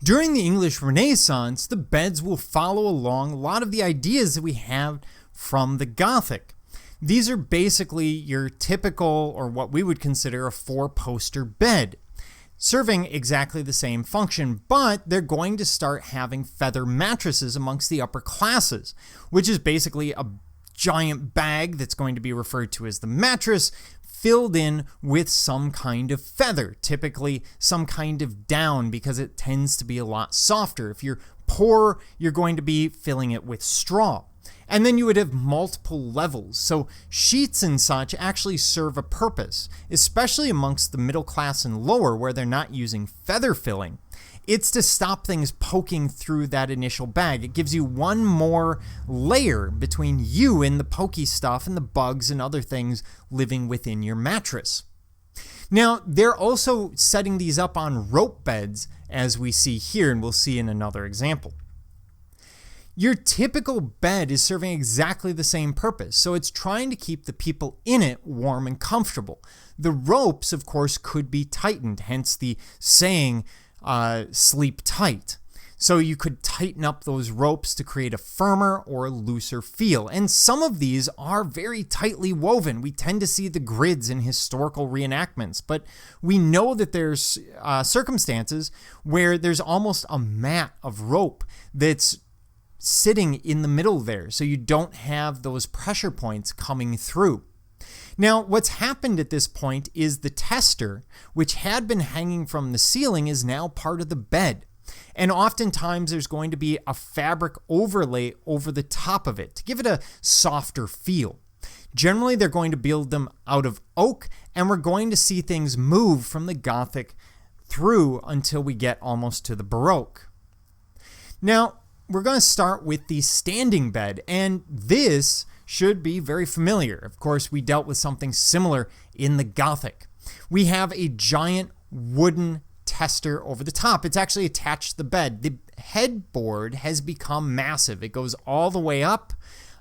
During the English Renaissance, the beds will follow along a lot of the ideas that we have from the Gothic. These are basically your typical, or what we would consider, a four-poster bed, serving exactly the same function, but they're going to start having feather mattresses amongst the upper classes, which is basically a giant bag that's going to be referred to as the mattress, filled in with some kind of feather, typically some kind of down, because it tends to be a lot softer. If you're poor, you're going to be filling it with straw. And then you would have multiple levels. So sheets and such actually serve a purpose, especially amongst the middle class and lower where they're not using feather filling. It's to stop things poking through that initial bag. It gives you one more layer between you and the pokey stuff and the bugs and other things living within your mattress. Now, they're also setting these up on rope beds, as we see here, and we'll see in another example. Your typical bed is serving exactly the same purpose, so it's trying to keep the people in it warm and comfortable. The ropes, of course, could be tightened, hence the saying, sleep tight. So you could tighten up those ropes to create a firmer or looser feel. And some of these are very tightly woven. We tend to see the grids in historical reenactments, but we know that there's circumstances where there's almost a mat of rope that's sitting in the middle there, so you don't have those pressure points coming through. Now, what's happened at this point is the tester, which had been hanging from the ceiling, is now part of the bed. And oftentimes there's going to be a fabric overlay over the top of it to give it a softer feel. Generally, they're going to build them out of oak, and we're going to see things move from the Gothic through until we get almost to the Baroque. Now, we're going to start with the standing bed, and this should be very familiar. Of course, we dealt with something similar in the Gothic. We have a giant wooden tester over the top. It's actually attached to the bed. The headboard has become massive. It goes all the way up.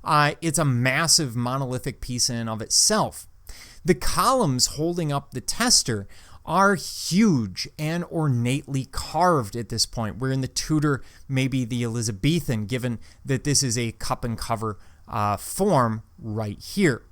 It's a massive monolithic piece in and of itself. The columns holding up the tester are huge and ornately carved at this point. We're in the Tudor, maybe the Elizabethan, given that this is a cup and cover form right here.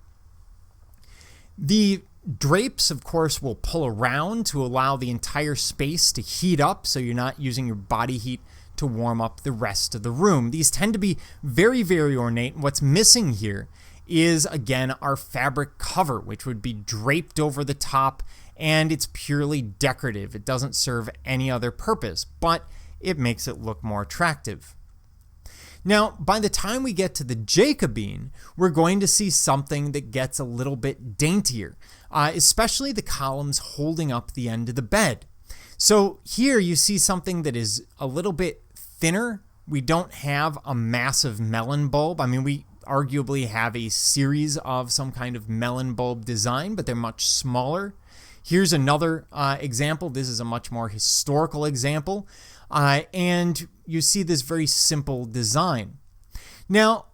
The drapes, of course, will pull around to allow the entire space to heat up, so you're not using your body heat to warm up the rest of the room. These tend to be very, very ornate. What's missing here is, again, our fabric cover, which would be draped over the top, and it's purely decorative. It doesn't serve any other purpose, but it makes it look more attractive. Now, by the time we get to the Jacobine, we're going to see something that gets a little bit daintier, especially the columns holding up the end of the bed. So here you see something that is a little bit thinner. We don't have a massive melon bulb. I mean, we arguably have a series of some kind of melon bulb design, but they're much smaller. Here's another example. This is a much more historical example. And you see this very simple design. Now,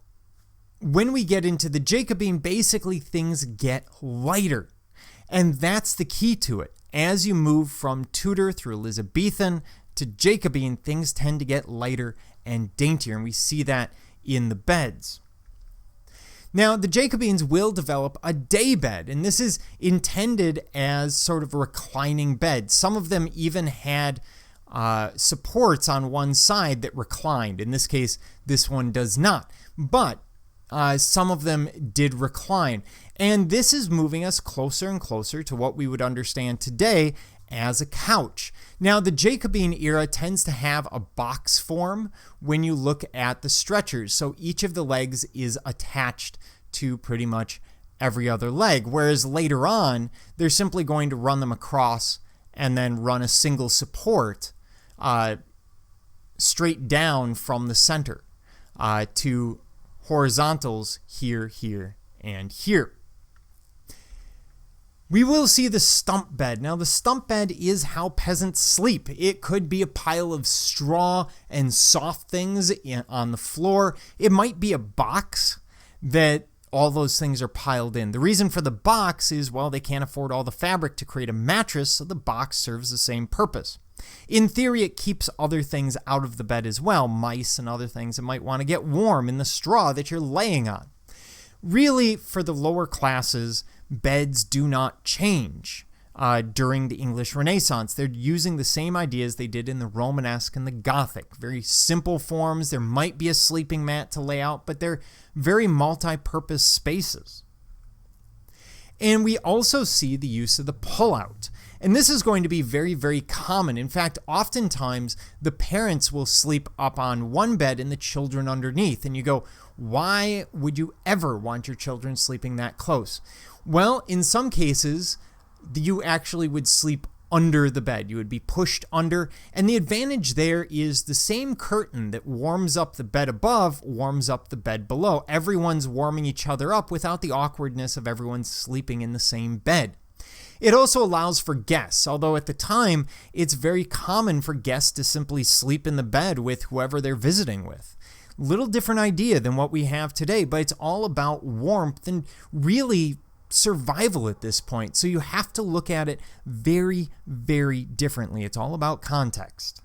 when we get into the Jacobine, basically things get lighter. And that's the key to it. As you move from Tudor through Elizabethan to Jacobine, things tend to get lighter and daintier. And we see that in the beds. Now, the Jacobines will develop a day bed, and this is intended as sort of a reclining bed. Some of them even had supports on one side that reclined. In this case, this one does not, but some of them did recline. And this is moving us closer and closer to what we would understand today as a couch. Now, the Jacobine era tends to have a box form when you look at the stretchers. So each of the legs is attached to pretty much every other leg, whereas later on, they're simply going to run them across and then run a single support straight down from the center to horizontals here, here, and here. We will see the stump bed. Now, the stump bed is how peasants sleep. It could be a pile of straw and soft things on the floor. It might be a box that all those things are piled in. The reason for the box is, well, they can't afford all the fabric to create a mattress, so the box serves the same purpose. In theory, it keeps other things out of the bed as well, mice and other things that might want to get warm in the straw that you're laying on. Really, for the lower classes, beds do not change during the English Renaissance. They're using the same ideas they did in the Romanesque and the Gothic. Very simple forms. There might be a sleeping mat to lay out, but they're very multi-purpose spaces. And we also see the use of the pull-out. And this is going to be very, very common. In fact, oftentimes the parents will sleep up on one bed and the children underneath. And you go, why would you ever want your children sleeping that close? Well, in some cases, you actually would sleep under the bed. You would be pushed under. And the advantage there is the same curtain that warms up the bed above warms up the bed below. Everyone's warming each other up without the awkwardness of everyone sleeping in the same bed. It also allows for guests, although at the time, it's very common for guests to simply sleep in the bed with whoever they're visiting with. Little different idea than what we have today, but it's all about warmth and really survival at this point. So you have to look at it very, very differently. It's all about context.